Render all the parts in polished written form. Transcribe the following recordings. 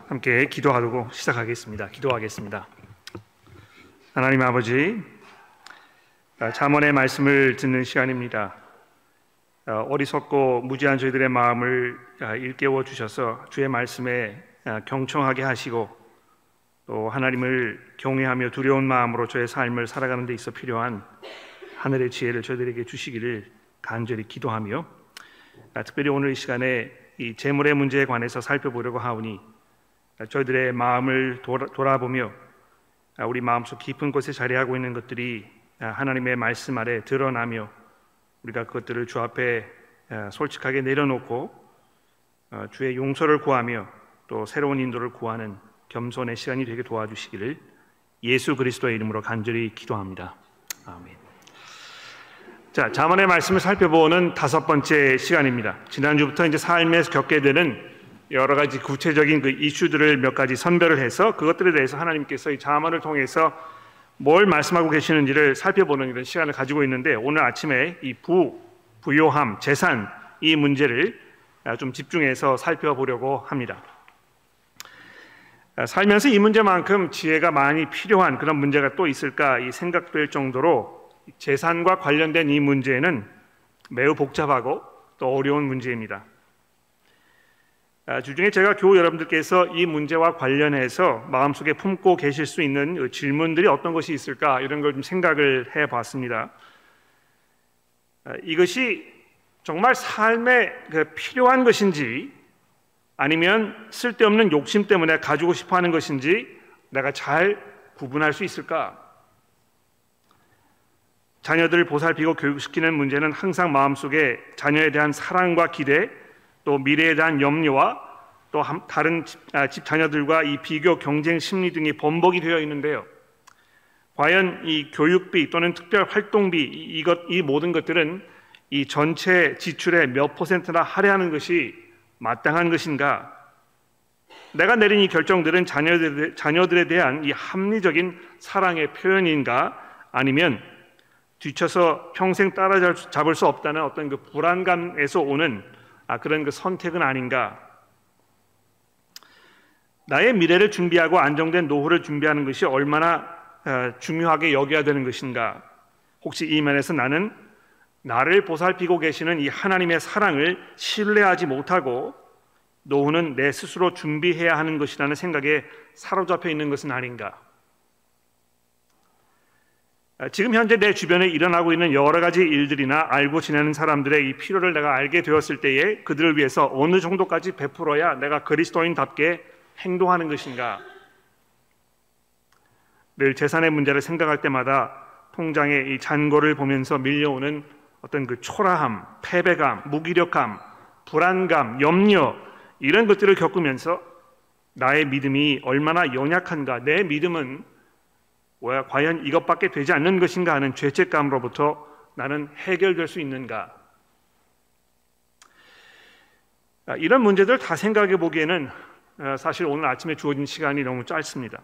함께 기도하고 시작하겠습니다. 기도하겠습니다. 하나님 아버지, 잠언의 말씀을 듣는 시간입니다. 어리석고 무지한 저희들의 마음을 일깨워 주셔서 주의 말씀에 경청하게 하시고 또 하나님을 경외하며 두려운 마음으로 저의 삶을 살아가는 데 있어 필요한 하늘의 지혜를 저희들에게 주시기를 간절히 기도하며 특별히 오늘 이 시간에 이 재물의 문제에 관해서 살펴보려고 하오니 저희들의 마음을 돌아보며 우리 마음속 깊은 곳에 자리하고 있는 것들이 하나님의 말씀 아래 드러나며 우리가 그것들을 주 앞에 솔직하게 내려놓고 주의 용서를 구하며 또 새로운 인도를 구하는 겸손의 시간이 되게 도와주시기를 예수 그리스도의 이름으로 간절히 기도합니다. 아멘. 자, 잠언의 말씀을 살펴보는 5번째 시간입니다. 지난주부터 이제 삶에서 겪게 되는 여러 가지 구체적인 그 이슈들을 몇 가지 선별을 해서 그것들에 대해서 하나님께서 이 잠언을 통해서 뭘 말씀하고 계시는지를 살펴보는 이런 시간을 가지고 있는데, 오늘 아침에 이 부요함, 재산 이 문제를 좀 집중해서 살펴보려고 합니다. 살면서 이 문제만큼 지혜가 많이 필요한 그런 문제가 또 있을까 이 생각될 정도로 재산과 관련된 이 문제는 매우 복잡하고 또 어려운 문제입니다. 주중에 제가 교우 여러분들께서 이 문제와 관련해서 마음속에 품고 계실 수 있는 질문들이 어떤 것이 있을까 이런 걸 좀 생각을 해봤습니다. 이것이 정말 삶에 필요한 것인지 아니면 쓸데없는 욕심 때문에 가지고 싶어하는 것인지 내가 잘 구분할 수 있을까? 자녀들을 보살피고 교육시키는 문제는 항상 마음속에 자녀에 대한 사랑과 기대, 또 미래에 대한 염려와 또 다른 집 자녀들과 이 비교, 경쟁 심리 등이 번복이 되어 있는데요. 과연 이 교육비 또는 특별 활동비 이 모든 것들은 이 전체 지출의 몇 %나 할애하는 것이 마땅한 것인가? 내가 내린 이 결정들은 자녀들에 대한 이 합리적인 사랑의 표현인가? 아니면 뒤쳐서 평생 따라잡을 수 없다는 어떤 그 불안감에서 오는 그런 그 선택은 아닌가? 나의 미래를 준비하고 안정된 노후를 준비하는 것이 얼마나 중요하게 여겨야 되는 것인가? 혹시 이 면에서 나는 나를 보살피고 계시는 이 하나님의 사랑을 신뢰하지 못하고 노후는 내 스스로 준비해야 하는 것이라는 생각에 사로잡혀 있는 것은 아닌가? 지금 현재 내 주변에 일어나고 있는 여러 가지 일들이나 알고 지내는 사람들의 이 필요를 내가 알게 되었을 때에 그들을 위해서 어느 정도까지 베풀어야 내가 그리스도인답게 행동하는 것인가? 늘 재산의 문제를 생각할 때마다 통장의 이 잔고를 보면서 밀려오는 어떤 그 초라함, 패배감, 무기력함, 불안감, 염려 이런 것들을 겪으면서 나의 믿음이 얼마나 연약한가, 내 믿음은 과연 이것밖에 되지 않는 것인가 하는 죄책감으로부터 나는 해결될 수 있는가? 이런 문제들 다 생각해 보기에는 사실 오늘 아침에 주어진 시간이 너무 짧습니다.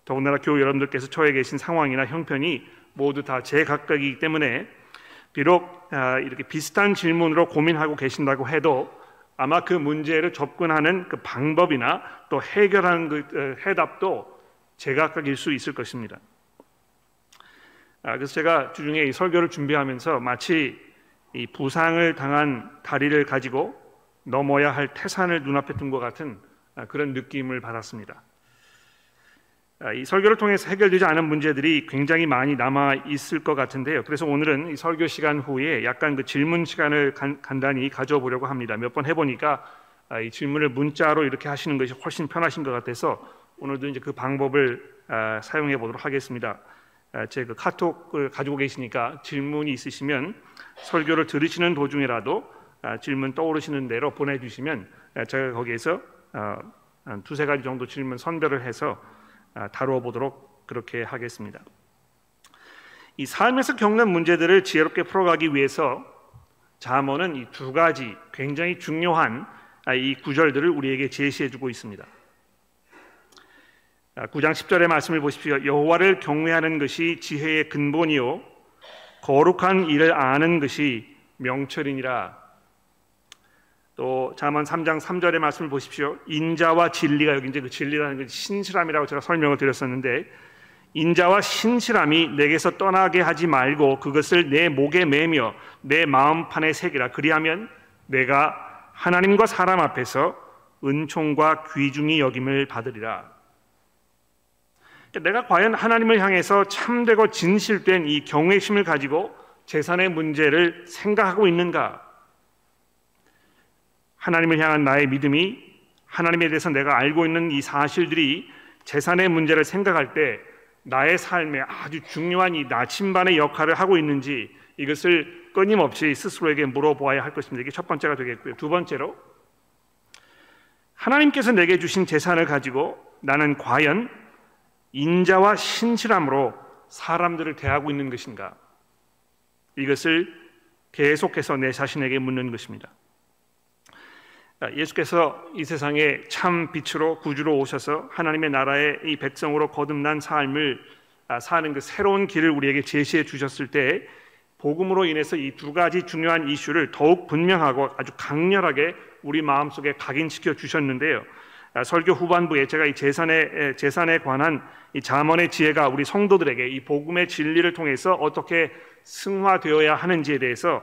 더군다나 교우 여러분들께서 처해 계신 상황이나 형편이 모두 다 제각각이기 때문에 비록 이렇게 비슷한 질문으로 고민하고 계신다고 해도 아마 그 문제를 접근하는 그 방법이나 또 해결하는 그 해답도 제각각일 수 있을 것입니다. 그래서 제가 주중에 이 설교를 준비하면서 마치 이 부상을 당한 다리를 가지고 넘어야 할 태산을 눈앞에 둔 것 같은 그런 느낌을 받았습니다. 이 설교를 통해서 해결되지 않은 문제들이 굉장히 많이 남아 있을 것 같은데요. 그래서 오늘은 이 설교 시간 후에 약간 그 질문 시간을 간단히 가져보려고 합니다. 몇 번 해보니까 이 질문을 문자로 이렇게 하시는 것이 훨씬 편하신 것 같아서 오늘도 이제 그 방법을 사용해 보도록 하겠습니다. 제 그 카톡을 가지고 계시니까 질문이 있으시면 설교를 들으시는 도중이라도 질문 떠오르시는 대로 보내주시면 제가 거기에서 한 2-3 가지 정도 질문 선별을 해서 다루어 보도록 그렇게 하겠습니다. 이 삶에서 겪는 문제들을 지혜롭게 풀어가기 위해서 잠언은 이 2가지 굉장히 중요한 이 구절들을 우리에게 제시해주고 있습니다. 9장 10절의 말씀을 보십시오. 여호와를 경외하는 것이 지혜의 근본이요 거룩한 일을 아는 것이 명철이니라. 또 잠언 3장 3절의 말씀을 보십시오. 인자와 진리가, 여기 이제 그 진리라는 건 신실함이라고 제가 설명을 드렸었는데, 인자와 신실함이 내게서 떠나게 하지 말고 그것을 내 목에 매며 내 마음판에 새기라. 그리하면 내가 하나님과 사람 앞에서 은총과 귀중히 여김을 받으리라. 내가 과연 하나님을 향해서 참되고 진실된 이 경외심을 가지고 재산의 문제를 생각하고 있는가? 하나님을 향한 나의 믿음이, 하나님에 대해서 내가 알고 있는 이 사실들이 재산의 문제를 생각할 때 나의 삶에 아주 중요한 이 나침반의 역할을 하고 있는지, 이것을 끊임없이 스스로에게 물어보아야 할 것입니다. 이게 첫 번째가 되겠고요. 두 번째로, 하나님께서 내게 주신 재산을 가지고 나는 과연 인자와 신실함으로 사람들을 대하고 있는 것인가? 이것을 계속해서 내 자신에게 묻는 것입니다. 예수께서 이 세상에 참 빛으로 구주로 오셔서 하나님의 나라의 이 백성으로 거듭난 삶을 사는 그 새로운 길을 우리에게 제시해 주셨을 때, 복음으로 인해서 이 두 가지 중요한 이슈를 더욱 분명하고 아주 강렬하게 우리 마음속에 각인시켜 주셨는데요. 설교 후반부에 제가 이 재산에 관한 이 잠언의 지혜가 우리 성도들에게 이 복음의 진리를 통해서 어떻게 승화되어야 하는지에 대해서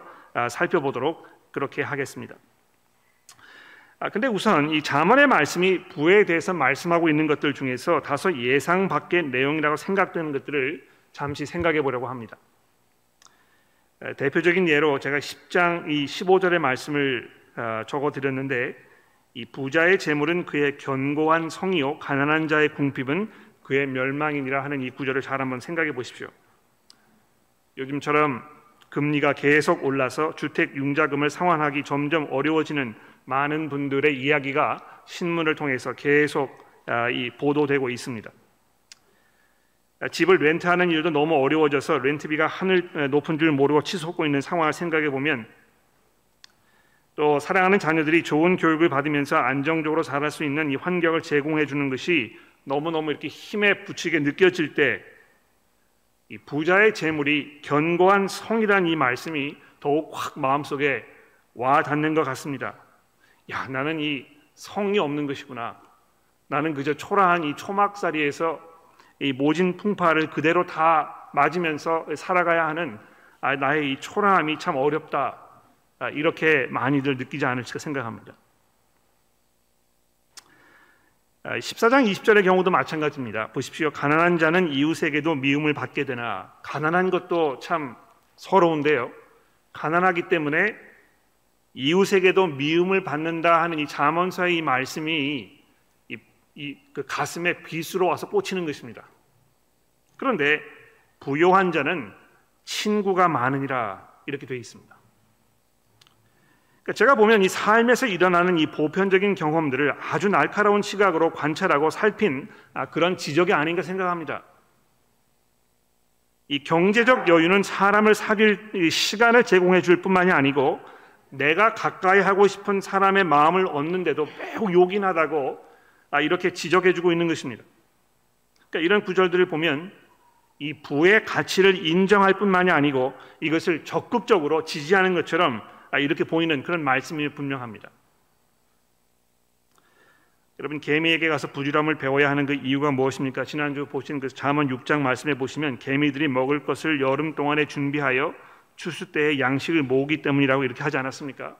살펴보도록 그렇게 하겠습니다. 근데 우선 이 잠언의 말씀이 부에 대해서 말씀하고 있는 것들 중에서 다소 예상 밖의 내용이라고 생각되는 것들을 잠시 생각해 보려고 합니다. 대표적인 예로 제가 10장 이 15절의 말씀을 적어 드렸는데, 이 부자의 재물은 그의 견고한 성이요 가난한 자의 궁핍은 그의 멸망이니라 하는 이 구절을 잘 한번 생각해 보십시오. 요즘처럼 금리가 계속 올라서 주택 융자금을 상환하기 점점 어려워지는 많은 분들의 이야기가 신문을 통해서 계속 보도되고 있습니다. 집을 렌트하는 일도 너무 어려워져서 렌트비가 하늘 높은 줄 모르고 치솟고 있는 상황을 생각해 보면, 또 사랑하는 자녀들이 좋은 교육을 받으면서 안정적으로 자랄 수 있는 이 환경을 제공해 주는 것이 너무너무 이렇게 힘에 부치게 느껴질 때, 이 부자의 재물이 견고한 성이라는 이 말씀이 더욱 확 마음속에 와 닿는 것 같습니다. 야, 나는 이 성이 없는 것이구나. 나는 그저 초라한 이 초막살이에서 이 모진 풍파를 그대로 다 맞으면서 살아가야 하는 나의 이 초라함이 참 어렵다. 이렇게 많이들 느끼지 않을까 생각합니다. 14장 20절의 경우도 마찬가지입니다. 보십시오. 가난한 자는 이웃에게도 미움을 받게 되나. 가난한 것도 참 서러운데요, 가난하기 때문에 이웃에게도 미움을 받는다 하는 이 잠언서의 이 말씀이 그 가슴에 빗으로 와서 꽂히는 것입니다. 그런데 부요한 자는 친구가 많으니라, 이렇게 되어 있습니다. 제가 보면 이 삶에서 일어나는 이 보편적인 경험들을 아주 날카로운 시각으로 관찰하고 살핀 그런 지적이 아닌가 생각합니다. 이 경제적 여유는 사람을 사귈 시간을 제공해 줄 뿐만이 아니고, 내가 가까이 하고 싶은 사람의 마음을 얻는데도 매우 요긴하다고 이렇게 지적해 주고 있는 것입니다. 그러니까 이런 구절들을 보면 이 부의 가치를 인정할 뿐만이 아니고 이것을 적극적으로 지지하는 것처럼 이렇게 보이는 그런 말씀이 분명합니다. 여러분, 개미에게 가서 부지런함을 배워야 하는 그 이유가 무엇입니까? 지난주 보신 그 잠언 6장 말씀에 보시면 개미들이 먹을 것을 여름 동안에 준비하여 추수 때에 양식을 모으기 때문이라고 이렇게 하지 않았습니까?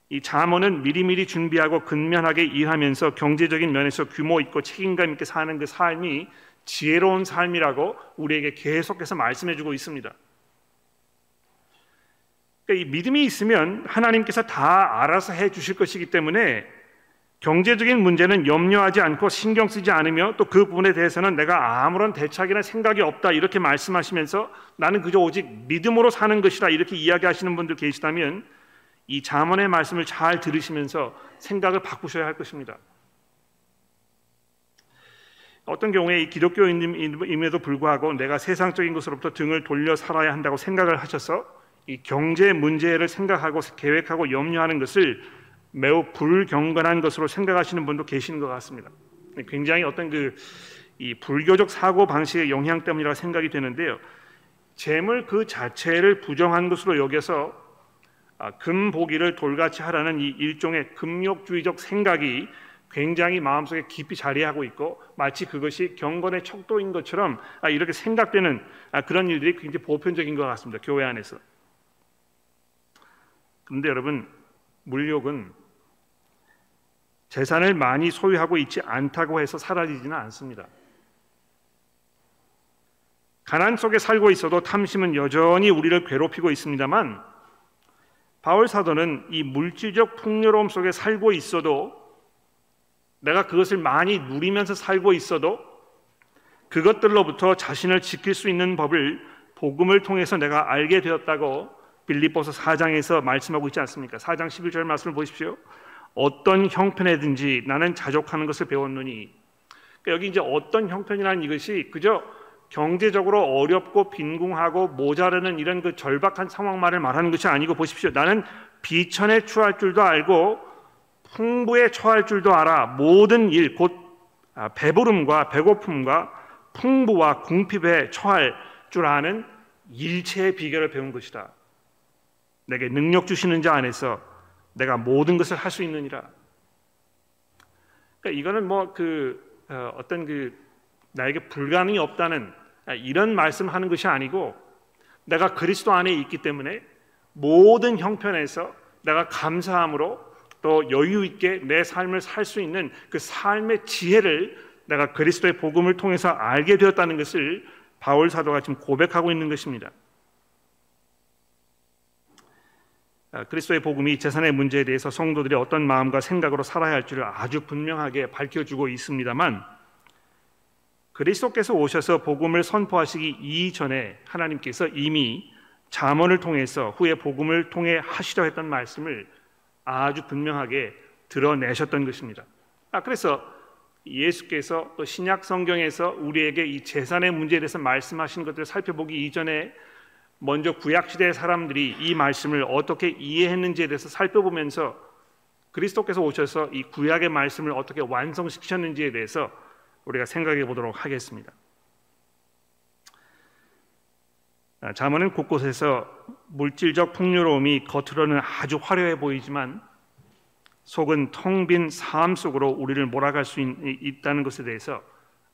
이 잠언은 미리미리 준비하고 근면하게 일하면서 경제적인 면에서 규모 있고 책임감 있게 사는 그 삶이 지혜로운 삶이라고 우리에게 계속해서 말씀해주고 있습니다. 그러니까 이 믿음이 있으면 하나님께서 다 알아서 해주실 것이기 때문에 경제적인 문제는 염려하지 않고 신경 쓰지 않으며, 또 그 부분에 대해서는 내가 아무런 대책이나 생각이 없다 이렇게 말씀하시면서 나는 그저 오직 믿음으로 사는 것이다 이렇게 이야기하시는 분들 계시다면, 이 잠언의 말씀을 잘 들으시면서 생각을 바꾸셔야 할 것입니다. 어떤 경우에 이 기독교인임에도 불구하고 내가 세상적인 것으로부터 등을 돌려 살아야 한다고 생각을 하셔서 이 경제 문제를 생각하고 계획하고 염려하는 것을 매우 불경건한 것으로 생각하시는 분도 계시는 것 같습니다. 굉장히 어떤 이 불교적 사고 방식의 영향 때문이라고 생각이 되는데요. 재물 그 자체를 부정한 것으로 여겨서 금보기를 돌같이 하라는 이 일종의 금욕주의적 생각이 굉장히 마음속에 깊이 자리하고 있고 마치 그것이 경건의 척도인 것처럼 이렇게 생각되는 그런 일들이 굉장히 보편적인 것 같습니다. 교회 안에서. 그런데 여러분, 물욕은 재산을 많이 소유하고 있지 않다고 해서 사라지지는 않습니다. 가난 속에 살고 있어도 탐심은 여전히 우리를 괴롭히고 있습니다만 바울 사도는 이 물질적 풍요로움 속에 살고 있어도 내가 그것을 많이 누리면서 살고 있어도 그것들로부터 자신을 지킬 수 있는 법을 복음을 통해서 내가 알게 되었다고 빌립보서 4장에서 말씀하고 있지 않습니까? 4장 11절 말씀을 보십시오. 어떤 형편에든지 나는 자족하는 것을 배웠노니. 그러니까 여기 이제 어떤 형편이라는 이것이 그저 경제적으로 어렵고 빈궁하고 모자르는 이런 그 절박한 상황만을 말하는 것이 아니고 보십시오. 나는 비천에 처할 줄도 알고 풍부에 처할 줄도 알아. 모든 일 곧 배부름과 배고픔과 풍부와 궁핍에 처할 줄 아는 일체의 비결을 배운 것이다. 내게 능력 주시는 자 안에서 내가 모든 것을 할 수 있느니라. 그러니까 이거는 뭐 어떤 나에게 불가능이 없다는 이런 말씀하는 것이 아니고 내가 그리스도 안에 있기 때문에 모든 형편에서 내가 감사함으로 또 여유 있게 내 삶을 살 수 있는 그 삶의 지혜를 내가 그리스도의 복음을 통해서 알게 되었다는 것을 바울 사도가 지금 고백하고 있는 것입니다. 그리스도의 복음이 재산의 문제에 대해서 성도들이 어떤 마음과 생각으로 살아야 할지를 아주 분명하게 밝혀주고 있습니다만 그리스도께서 오셔서 복음을 선포하시기 이전에 하나님께서 이미 잠언을 통해서 후에 복음을 통해 하시려 했던 말씀을 아주 분명하게 드러내셨던 것입니다. 그래서 예수께서 또 신약 성경에서 우리에게 이 재산의 문제에 대해서 말씀하신 것들을 살펴보기 이전에 먼저 구약시대의 사람들이 이 말씀을 어떻게 이해했는지에 대해서 살펴보면서 그리스도께서 오셔서 이 구약의 말씀을 어떻게 완성시키셨는지에 대해서 우리가 생각해 보도록 하겠습니다. 잠언은 곳곳에서 물질적 풍요로움이 겉으로는 아주 화려해 보이지만 속은 텅 빈 삶 속으로 우리를 몰아갈 수 있다는 것에 대해서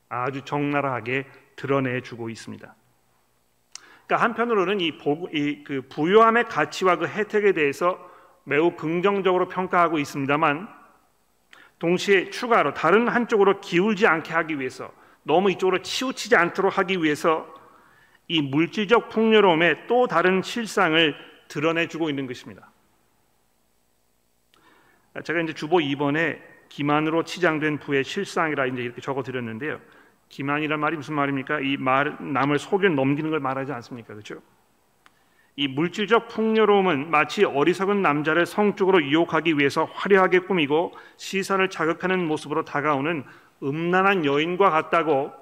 아주 적나라하게 드러내주고 있습니다. 그러니까 한편으로는 그 부유함의 가치와 그 혜택에 대해서 매우 긍정적으로 평가하고 있습니다만 동시에 추가로 다른 한쪽으로 기울지 않게 하기 위해서 너무 이쪽으로 치우치지 않도록 하기 위해서 이 물질적 풍요로움의 또 다른 실상을 드러내주고 있는 것입니다. 제가 이제 주보 2번에 기만으로 치장된 부의 실상이라 이제 이렇게 적어드렸는데요. 기만이란 말이 무슨 말입니까? 이 남을 속여 넘기는 걸 말하지 않습니까? 그렇죠? 이 물질적 풍요로움은 마치 어리석은 남자를 성적으로 유혹하기 위해서 화려하게 꾸미고 시선을 자극하는 모습으로 다가오는 음란한 여인과 같다고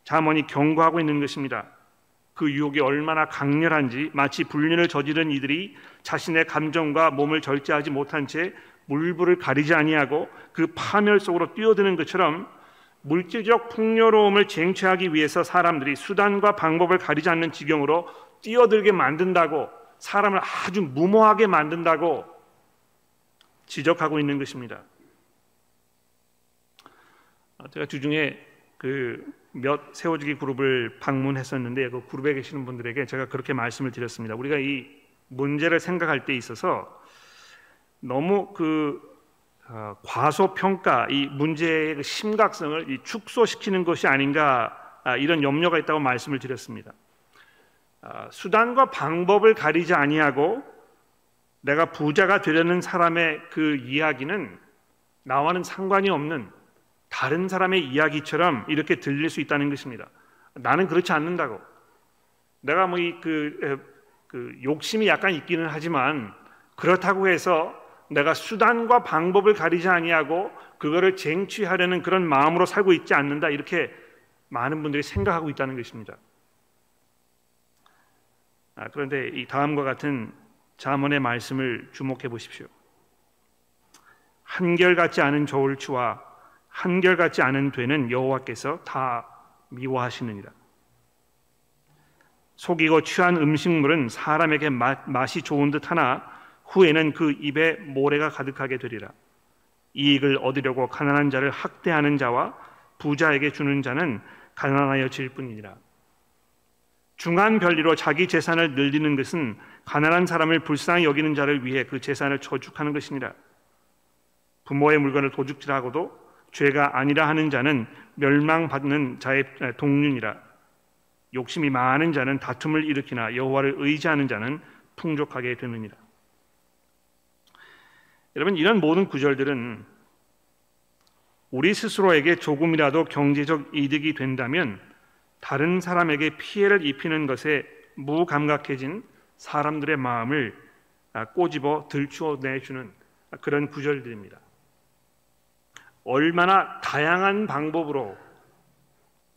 잠언이 경고하고 있는 것입니다. 그 유혹이 얼마나 강렬한지 마치 불륜을 저지른 이들이 자신의 감정과 몸을 절제하지 못한 채 물불을 가리지 아니하고 그 파멸 속으로 뛰어드는 것처럼 물질적 풍요로움을 쟁취하기 위해서 사람들이 수단과 방법을 가리지 않는 지경으로 뛰어들게 만든다고, 사람을 아주 무모하게 만든다고 지적하고 있는 것입니다. 제가 주중에 몇 세워주기 그룹을 방문했었는데 그 그룹에 계시는 분들에게 제가 그렇게 말씀을 드렸습니다. 우리가 이 문제를 생각할 때 있어서 너무 과소평가, 이 문제의 심각성을 축소시키는 것이 아닌가, 이런 염려가 있다고 말씀을 드렸습니다. 수단과 방법을 가리지 아니하고 내가 부자가 되려는 사람의 그 이야기는 나와는 상관이 없는 다른 사람의 이야기처럼 이렇게 들릴 수 있다는 것입니다. 나는 그렇지 않는다고. 내가 뭐 욕심이 약간 있기는 하지만 그렇다고 해서 내가 수단과 방법을 가리지 아니하고 그거를 쟁취하려는 그런 마음으로 살고 있지 않는다, 이렇게 많은 분들이 생각하고 있다는 것입니다. 그런데 이 다음과 같은 잠언의 말씀을 주목해 보십시오. 한결같지 않은 저울추와 한결같지 않은 되는 여호와께서 다 미워하시느니라. 속이고 취한 음식물은 사람에게 맛이 좋은 듯하나 후에는 그 입에 모래가 가득하게 되리라. 이익을 얻으려고 가난한 자를 학대하는 자와 부자에게 주는 자는 가난하여질 뿐이니라. 중한 별리로 자기 재산을 늘리는 것은 가난한 사람을 불쌍히 여기는 자를 위해 그 재산을 저축하는 것이니라. 부모의 물건을 도둑질하고도 죄가 아니라 하는 자는 멸망받는 자의 동륜이라. 욕심이 많은 자는 다툼을 일으키나 여호와를 의지하는 자는 풍족하게 되느니라. 여러분, 이런 모든 구절들은 우리 스스로에게 조금이라도 경제적 이득이 된다면 다른 사람에게 피해를 입히는 것에 무감각해진 사람들의 마음을 꼬집어 들추어내주는 그런 구절들입니다. 얼마나 다양한 방법으로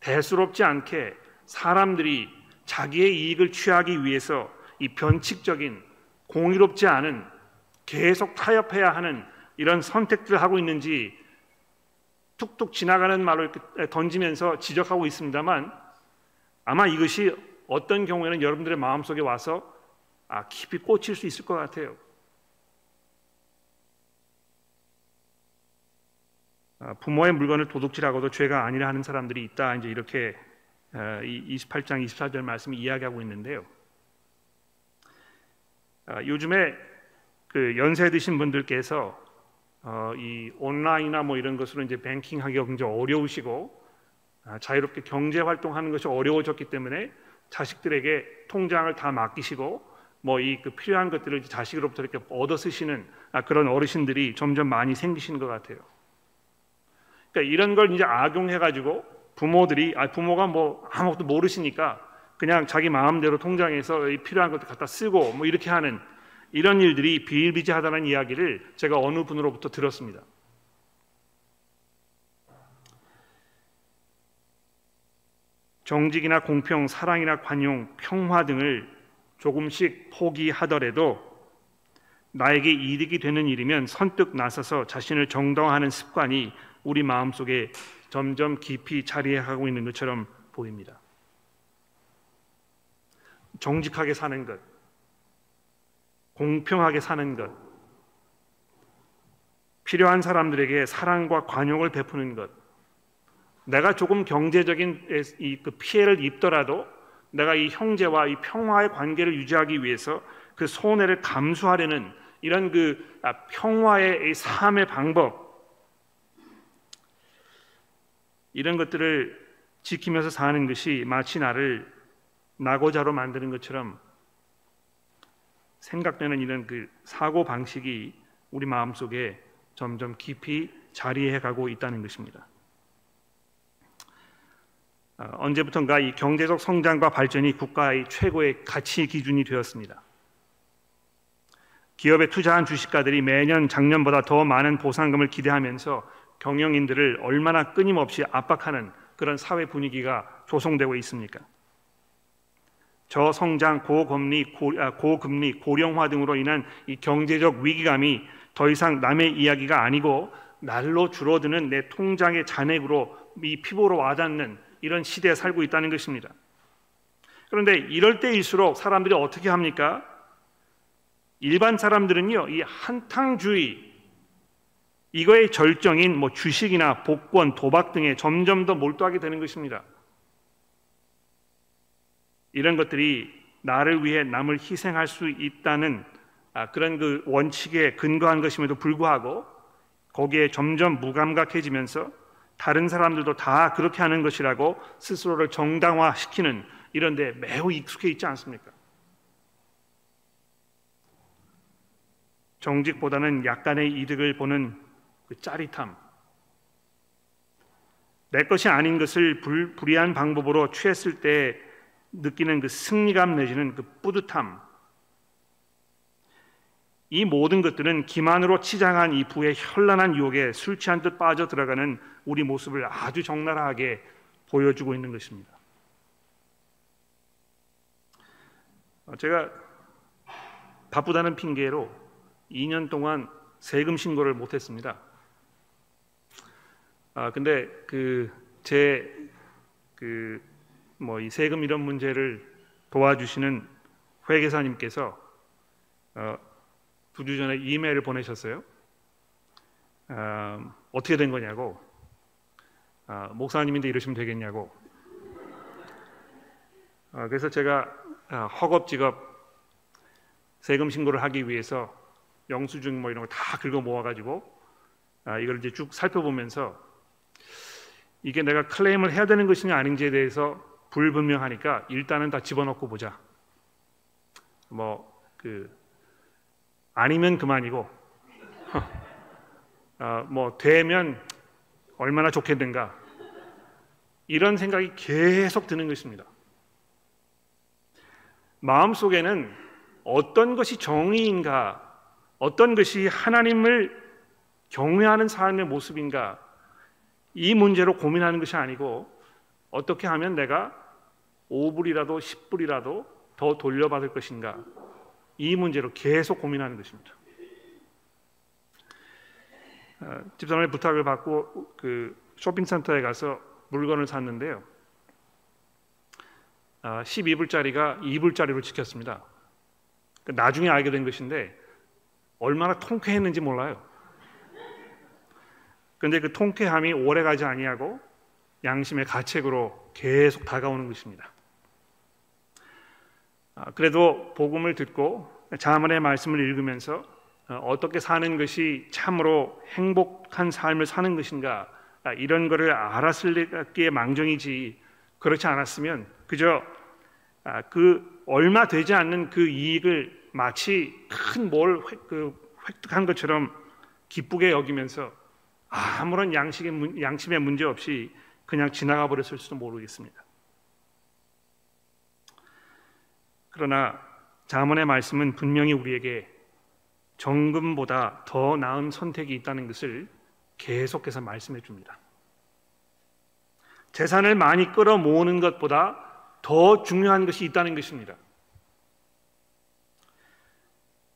대수롭지 않게 사람들이 자기의 이익을 취하기 위해서 이 변칙적인 공의롭지 않은 계속 타협해야 하는 이런 선택들을 하고 있는지 툭툭 지나가는 말로 이렇게 던지면서 지적하고 있습니다만, 아마 이것이 어떤 경우에는 여러분들의 마음속에 와서 깊이 꽂힐 수 있을 것 같아요. 부모의 물건을 도둑질하고도 죄가 아니라 하는 사람들이 있다, 이제 이렇게 이 28장 24절 말씀이 이야기하고 있는데요. 요즘에 그 연세 드신 분들께서 이 온라인이나 뭐 이런 것으로 이제 뱅킹하기가 굉장히 어려우시고 자유롭게 경제 활동하는 것이 어려워졌기 때문에 자식들에게 통장을 다 맡기시고 뭐 이 그 필요한 것들을 자식으로부터 이렇게 얻어 쓰시는 그런 어르신들이 점점 많이 생기시는 것 같아요. 그러니까 이런 걸 이제 악용해 가지고 부모들이 부모가 뭐 아무것도 모르시니까 그냥 자기 마음대로 통장에서 필요한 것들 갖다 쓰고 뭐 이렇게 하는 이런 일들이 비일비재하다는 이야기를 제가 어느 분으로부터 들었습니다. 정직이나 공평, 사랑이나 관용, 평화 등을 조금씩 포기하더라도 나에게 이득이 되는 일이면 선뜻 나서서 자신을 정당화하는 습관이 우리 마음속에 점점 깊이 자리하고 있는 것처럼 보입니다. 정직하게 사는 것, 공평하게 사는 것, 필요한 사람들에게 사랑과 관용을 베푸는 것, 내가 조금 경제적인 그 피해를 입더라도 내가 이 형제와 이 평화의 관계를 유지하기 위해서 그 손해를 감수하려는 이런 그 평화의 삶의 방법, 이런 것들을 지키면서 사는 것이 마치 나를 낙오자로 만드는 것처럼 생각되는 이런 그 사고 방식이 우리 마음속에 점점 깊이 자리해 가고 있다는 것입니다. 언제부턴가 이 경제적 성장과 발전이 국가의 최고의 가치 기준이 되었습니다. 기업에 투자한 주식가들이 매년 작년보다 더 많은 보상금을 기대하면서 경영인들을 얼마나 끊임없이 압박하는 그런 사회 분위기가 조성되고 있습니까? 저성장, 고금리, 고령화 등으로 인한 이 경제적 위기감이 더 이상 남의 이야기가 아니고 날로 줄어드는 내 통장의 잔액으로 이 피부로 와닿는 이런 시대에 살고 있다는 것입니다. 그런데 이럴 때일수록 사람들이 어떻게 합니까? 일반 사람들은요, 이 한탕주의, 이거의 절정인 뭐 주식이나 복권, 도박 등에 점점 더 몰두하게 되는 것입니다. 이런 것들이 나를 위해 남을 희생할 수 있다는 그런 그 원칙에 근거한 것임에도 불구하고 거기에 점점 무감각해지면서 다른 사람들도 다 그렇게 하는 것이라고 스스로를 정당화시키는 이런 데 매우 익숙해 있지 않습니까? 정직보다는 약간의 이득을 보는 그 짜릿함, 내 것이 아닌 것을 불이한 방법으로 취했을 때 느끼는 그 승리감 내지는 그 뿌듯함, 이 모든 것들은 기만으로 치장한 이 부의 현란한 유혹에 술 취한 듯 빠져 들어가는 우리 모습을 아주 적나라하게 보여주고 있는 것입니다. 제가 바쁘다는 핑계로 2년 동안 세금 신고를 못했습니다. 근데 이 세금 이런 문제를 도와주시는 회계사님께서 두 주 전에 이메일을 보내셨어요. 어떻게 된 거냐고, 목사님인데 이러시면 되겠냐고. 그래서 제가 허겁지겁 세금 신고를 하기 위해서 영수증 뭐 이런 거 다 긁어 모아가지고 이걸 이제 쭉 살펴보면서 이게 내가 클레임을 해야 되는 것이냐 아닌지에 대해서 불분명하니까 일단은 다 집어넣고 보자. 아니면 그만이고 되면 얼마나 좋겠는가, 이런 생각이 계속 드는 것입니다. 마음속에는 어떤 것이 정의인가, 어떤 것이 하나님을 경외하는 삶의 모습인가, 이 문제로 고민하는 것이 아니고 어떻게 하면 내가 5불이라도 10불이라도 더 돌려받을 것인가, 이 문제로 계속 고민하는 것입니다. 집사람의 부탁을 받고 그 쇼핑센터에 가서 물건을 샀는데요, 12불짜리가 2불짜리로 찍혔습니다. 나중에 알게 된 것인데 얼마나 통쾌했는지 몰라요. 그런데 그 통쾌함이 오래가지 아니하고 양심의 가책으로 계속 다가오는 것입니다. 그래도 복음을 듣고 자문의 말씀을 읽으면서 어떻게 사는 것이 참으로 행복한 삶을 사는 것인가, 이런 것을 알았을기에 망정이지, 그렇지 않았으면 그저 그 얼마 되지 않는 그 이익을 마치 큰 뭘 획득한 것처럼 기쁘게 여기면서 아무런 양심의 문제 없이 그냥 지나가 버렸을 수도 모르겠습니다. 그러나 잠언의 말씀은 분명히 우리에게 정금보다 더 나은 선택이 있다는 것을 계속해서 말씀해 줍니다. 재산을 많이 끌어모으는 것보다 더 중요한 것이 있다는 것입니다.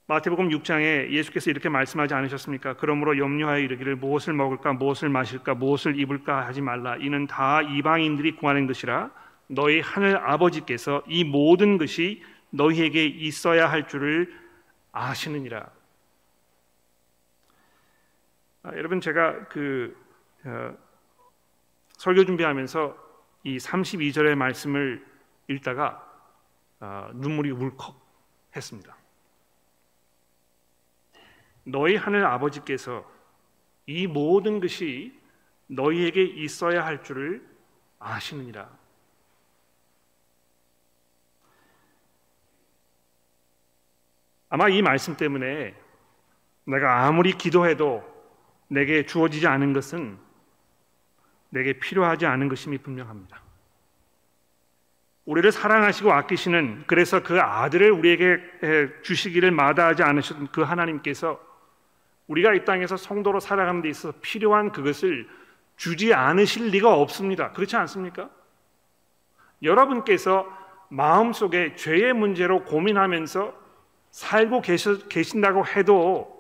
마태복음 6장에 예수께서 이렇게 말씀하지 않으셨습니까? 그러므로 염려하여 이르기를 무엇을 먹을까, 무엇을 마실까, 무엇을 입을까 하지 말라. 이는 다 이방인들이 구하는 것이라. 너희 하늘 아버지께서 이 모든 것이 너희에게 있어야 할 줄을 아시느니라. 여러분, 제가 설교 준비하면서 이 32절의 말씀을 읽다가 눈물이 울컥했습니다. 너희 하늘 아버지께서 이 모든 것이 너희에게 있어야 할 줄을 아시느니라. 아마 이 말씀 때문에 내가 아무리 기도해도 내게 주어지지 않은 것은 내게 필요하지 않은 것임이 분명합니다. 우리를 사랑하시고 아끼시는, 그래서 그 아들을 우리에게 주시기를 마다하지 않으셨던 그 하나님께서 우리가 이 땅에서 성도로 살아가는 데 있어서 필요한 그것을 주지 않으실 리가 없습니다. 그렇지 않습니까? 여러분께서 마음속에 죄의 문제로 고민하면서 살고 계신다고 해도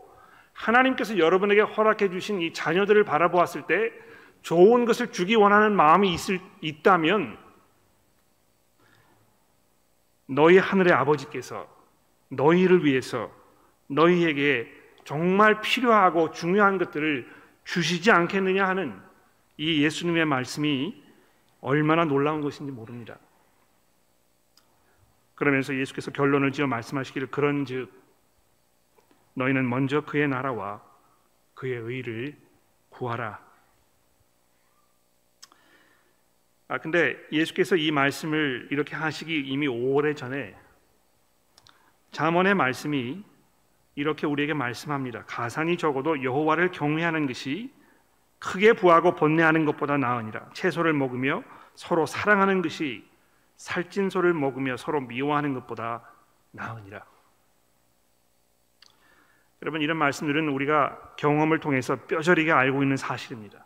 하나님께서 여러분에게 허락해 주신 이 자녀들을 바라보았을 때 좋은 것을 주기 원하는 마음이 있다면 너희 하늘의 아버지께서 너희를 위해서 너희에게 정말 필요하고 중요한 것들을 주시지 않겠느냐 하는 이 예수님의 말씀이 얼마나 놀라운 것인지 모릅니다. 그러면서 예수께서 결론을 지어 말씀하시기를 그런즉 너희는 먼저 그의 나라와 그의 의를 구하라. 근데 예수께서 이 말씀을 이렇게 하시기 이미 오래전에 잠언의 말씀이 이렇게 우리에게 말씀합니다. 가산이 적어도 여호와를 경외하는 것이 크게 부하고 번뇌하는 것보다 나으니라. 채소를 먹으며 서로 사랑하는 것이 살찐소를 먹으며 서로 미워하는 것보다 나으니라. 여러분, 이런 말씀들은 우리가 경험을 통해서 뼈저리게 알고 있는 사실입니다.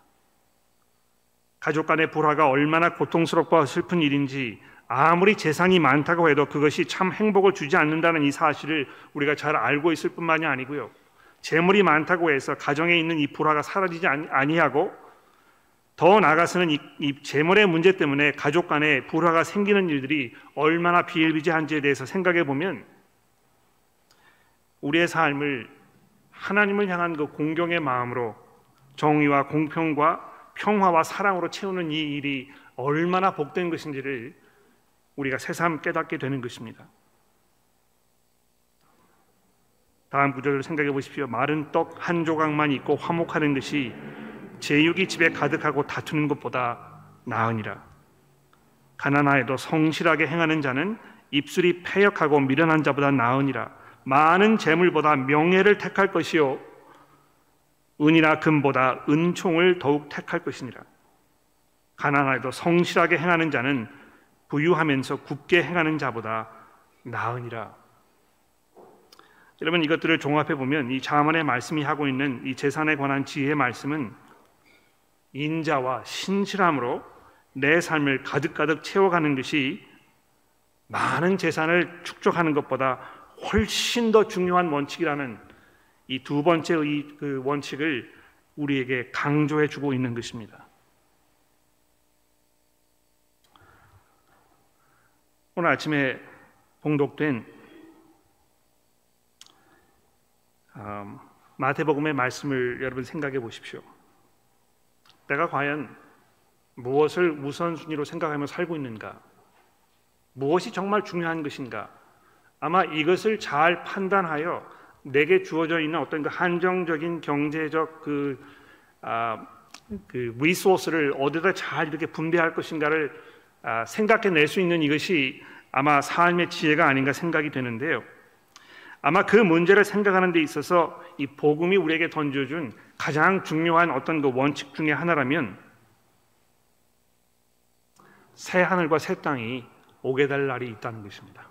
가족 간의 불화가 얼마나 고통스럽고 슬픈 일인지 아무리 재산이 많다고 해도 그것이 참 행복을 주지 않는다는 이 사실을 우리가 잘 알고 있을 뿐만이 아니고요, 재물이 많다고 해서 가정에 있는 이 불화가 사라지지 아니하고 더 나아가서는 이 재물의 문제 때문에 가족 간에 불화가 생기는 일들이 얼마나 비일비재한지에 대해서 생각해 보면 우리의 삶을 하나님을 향한 그 공경의 마음으로 정의와 공평과 평화와 사랑으로 채우는 이 일이 얼마나 복된 것인지를 우리가 새삼 깨닫게 되는 것입니다. 다음 구절을 생각해 보십시오. 마른 떡 한 조각만 있고 화목하는 것이 제육이 집에 가득하고 다투는 것보다 나으니라. 가난하여도 성실하게 행하는 자는 입술이 패역하고 미련한 자보다 나으니라. 많은 재물보다 명예를 택할 것이요 은이나 금보다 은총을 더욱 택할 것이니라. 가난하여도 성실하게 행하는 자는 부유하면서 굳게 행하는 자보다 나으니라. 여러분, 이것들을 종합해 보면 이 잠언의 말씀이 하고 있는 이 재산에 관한 지혜의 말씀은 인자와 신실함으로 내 삶을 가득가득 채워가는 것이 많은 재산을 축적하는 것보다 훨씬 더 중요한 원칙이라는 이 두 번째의 그 원칙을 우리에게 강조해 주고 있는 것입니다. 오늘 아침에 봉독된 마태복음의 말씀을 여러분 생각해 보십시오. 내가 과연 무엇을 우선순위로 생각하며 살고 있는가? 무엇이 정말 중요한 것인가? 아마 이것을 잘 판단하여 내게 주어져 있는 어떤 그 한정적인 경제적 그 리소스를 어디다 잘 이렇게 분배할 것인가를 생각해낼 수 있는 이것이 아마 삶의 지혜가 아닌가 생각이 되는데요. 아마 그 문제를 생각하는 데 있어서 이 복음이 우리에게 던져준 가장 중요한 어떤 그 원칙 중에 하나라면 새 하늘과 새 땅이 오게 될 날이 있다는 것입니다.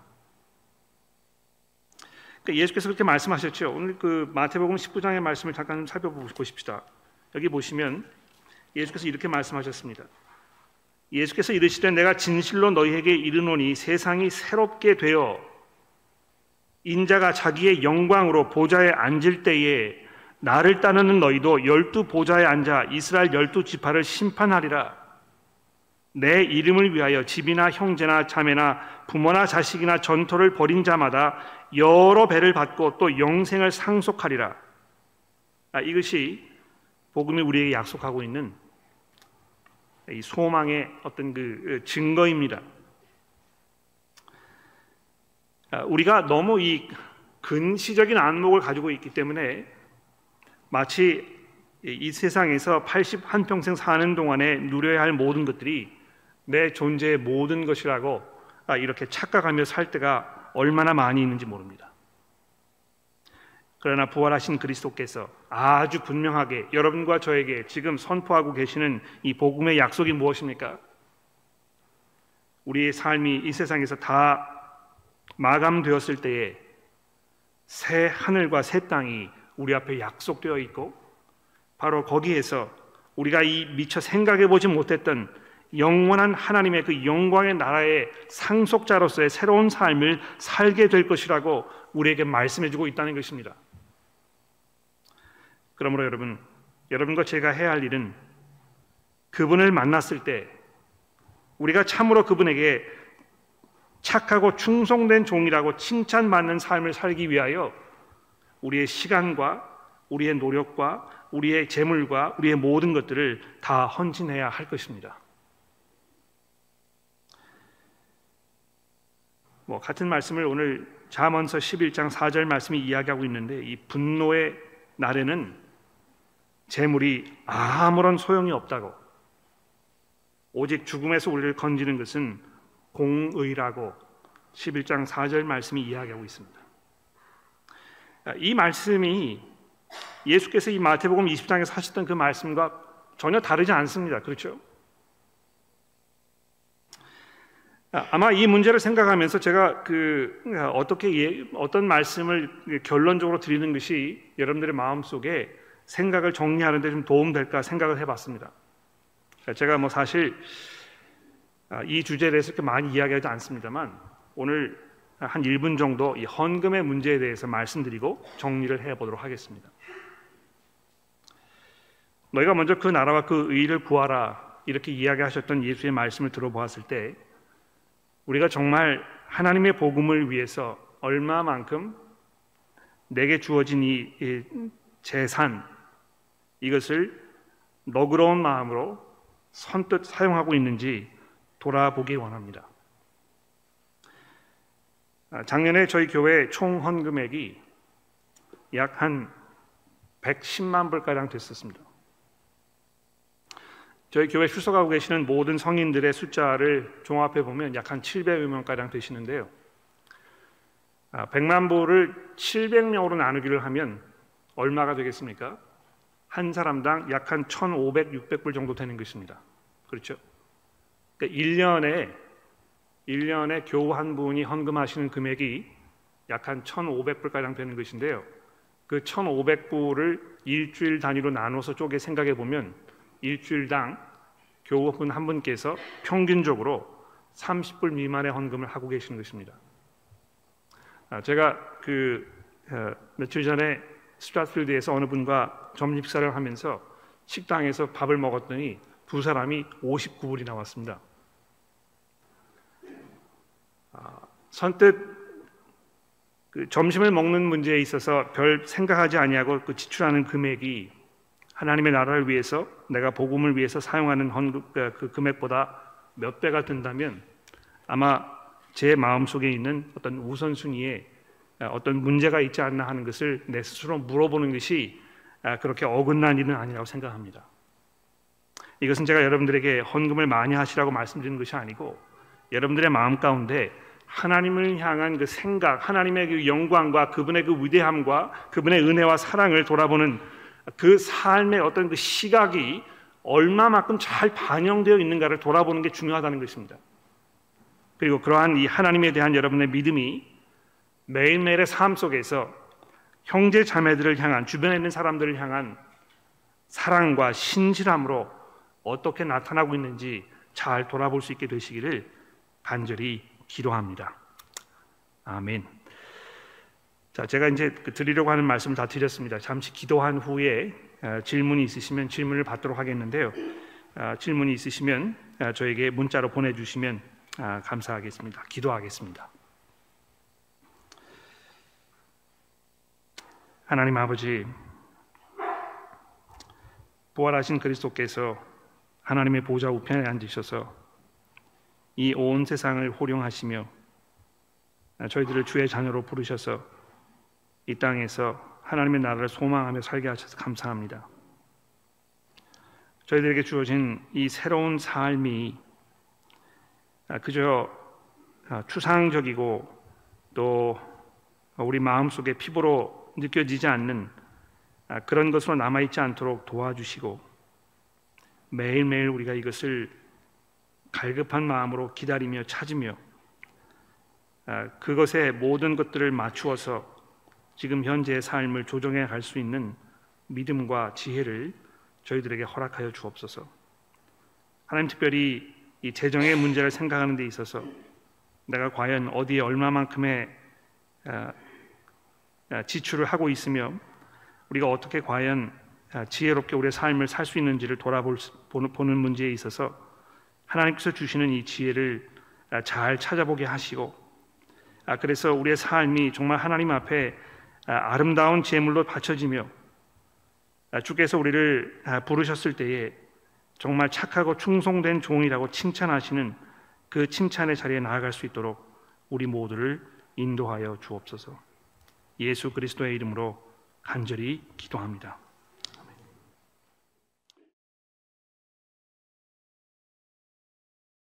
그러니까 예수께서 그렇게 말씀하셨죠. 오늘 그 마태복음 19장의 말씀을 잠깐 좀 살펴보십시다. 여기 보시면 예수께서 이렇게 말씀하셨습니다. 예수께서 이르시되 내가 진실로 너희에게 이르노니 세상이 새롭게 되어 인자가 자기의 영광으로 보좌에 앉을 때에 나를 따르는 너희도 12 보좌에 앉아 이스라엘 12지파를 심판하리라. 내 이름을 위하여 집이나 형제나 자매나 부모나 자식이나 전토를 벌인 자마다 여러 배를 받고 또 영생을 상속하리라. 이것이 복음이 우리에게 약속하고 있는 이 소망의 어떤 그 증거입니다. 우리가 너무 이 근시적인 안목을 가지고 있기 때문에 마치 이 세상에서 81평생 사는 동안에 누려야 할 모든 것들이 내 존재의 모든 것이라고 이렇게 착각하며 살 때가 얼마나 많이 있는지 모릅니다. 그러나 부활하신 그리스도께서 아주 분명하게 여러분과 저에게 지금 선포하고 계시는 이 복음의 약속이 무엇입니까? 우리의 삶이 이 세상에서 다 마감되었을 때에 새 하늘과 새 땅이 우리 앞에 약속되어 있고 바로 거기에서 우리가 이 미처 생각해보지 못했던 영원한 하나님의 그 영광의 나라의 상속자로서의 새로운 삶을 살게 될 것이라고 우리에게 말씀해주고 있다는 것입니다. 그러므로 여러분과 제가 해야 할 일은 그분을 만났을 때 우리가 참으로 그분에게 착하고 충성된 종이라고 칭찬받는 삶을 살기 위하여 우리의 시간과 우리의 노력과 우리의 재물과 우리의 모든 것들을 다 헌신해야 할 것입니다. 같은 말씀을 오늘 잠언서 11장 4절 말씀이 이야기하고 있는데 이 분노의 날에는 재물이 아무런 소용이 없다고 오직 죽음에서 우리를 건지는 것은 공의라고 11장 4절 말씀이 이야기하고 있습니다. 이 말씀이 예수께서 이 마태복음 20장에서 하셨던 그 말씀과 전혀 다르지 않습니다. 그렇죠? 아마 이 문제를 생각하면서 제가 어떤 말씀을 결론적으로 드리는 것이 여러분들의 마음속에 생각을 정리하는 데 좀 도움될까 생각을 해봤습니다. 제가 사실 이 주제에 대해서 그렇게 많이 이야기하지 않습니다만 오늘 한 1분 정도 이 헌금의 문제에 대해서 말씀드리고 정리를 해보도록 하겠습니다. 너희가 먼저 그 나라와 그 의를 구하라 이렇게 이야기하셨던 예수의 말씀을 들어보았을 때 우리가 정말 하나님의 복음을 위해서 얼마만큼 내게 주어진 이 재산, 이것을 너그러운 마음으로 선뜻 사용하고 있는지 돌아보기 원합니다. 작년에 저희 교회 총 헌금액이 약 한 110만 불가량 됐었습니다. 저희 교회 출석하고 계시는 모든 성인들의 숫자를 종합해 보면 약 한 700여 명가량 되시는데요. 100만 불을 700명으로 나누기를 하면 얼마가 되겠습니까? 한 사람당 약 한 1,500, 600불 정도 되는 것입니다. 그렇죠? 그러니까 1년에 교우 한 분이 헌금하시는 금액이 약 한 1,500불가량 되는 것인데요. 그 1,500불을 일주일 단위로 나눠서 쪼개 생각해 보면 일주일당 교우분 한 분께서 평균적으로 30불 미만의 헌금을 하고 계시는 것입니다. 제가 며칠 전에 스트라스필드에서 어느 분과 점심 식사를 하면서 식당에서 밥을 먹었더니 두 사람이 59불이 나왔습니다. 선뜻 점심을 먹는 문제에 있어서 별 생각하지 아니하고 지출하는 금액이 하나님의 나라를 위해서, 내가 복음을 위해서 사용하는 그 금액보다 몇 배가 된다면 아마 제 마음속에 있는 어떤 우선순위에 어떤 문제가 있지 않나 하는 것을 내 스스로 물어보는 것이 그렇게 어긋난 일은 아니라고 생각합니다. 이것은 제가 여러분들에게 헌금을 많이 하시라고 말씀드리는 것이 아니고, 여러분들의 마음 가운데 하나님을 향한 그 생각, 하나님의 그 영광과 그분의 그 위대함과 그분의 은혜와 사랑을 돌아보는 그 삶의 어떤 그 시각이 얼마만큼 잘 반영되어 있는가를 돌아보는 게 중요하다는 것입니다. 그리고 그러한 이 하나님에 대한 여러분의 믿음이 매일매일의 삶 속에서 형제 자매들을 향한, 주변에 있는 사람들을 향한 사랑과 신실함으로 어떻게 나타나고 있는지 잘 돌아볼 수 있게 되시기를 간절히 기도합니다. 아멘. 자, 제가 이제 드리려고 하는 말씀을 다 드렸습니다. 잠시 기도한 후에 질문이 있으시면 질문을 받도록 하겠는데요. 질문이 있으시면 저에게 문자로 보내주시면 감사하겠습니다. 기도하겠습니다. 하나님 아버지, 부활하신 그리스도께서 하나님의 보좌 우편에 앉으셔서 이 온 세상을 호령하시며 저희들을 주의 자녀로 부르셔서 이 땅에서 하나님의 나라를 소망하며 살게 하셔서 감사합니다. 저희들에게 주어진 이 새로운 삶이 그저 추상적이고 또 우리 마음속에 피부로 느껴지지 않는 그런 것으로 남아있지 않도록 도와주시고, 매일매일 우리가 이것을 갈급한 마음으로 기다리며 찾으며 그것에 모든 것들을 맞추어서 지금 현재의 삶을 조정해 갈 수 있는 믿음과 지혜를 저희들에게 허락하여 주옵소서. 하나님, 특별히 이 재정의 문제를 생각하는 데 있어서 내가 과연 어디에 얼마만큼의 지출을 하고 있으며 우리가 어떻게 과연 지혜롭게 우리의 삶을 살 수 있는지를 보는 문제에 있어서 하나님께서 주시는 이 지혜를 잘 찾아보게 하시고, 그래서 우리의 삶이 정말 하나님 앞에 아름다운 제물로 바쳐지며 주께서 우리를 부르셨을 때에 정말 착하고 충성된 종이라고 칭찬하시는 그 칭찬의 자리에 나아갈 수 있도록 우리 모두를 인도하여 주옵소서. 예수 그리스도의 이름으로 간절히 기도합니다.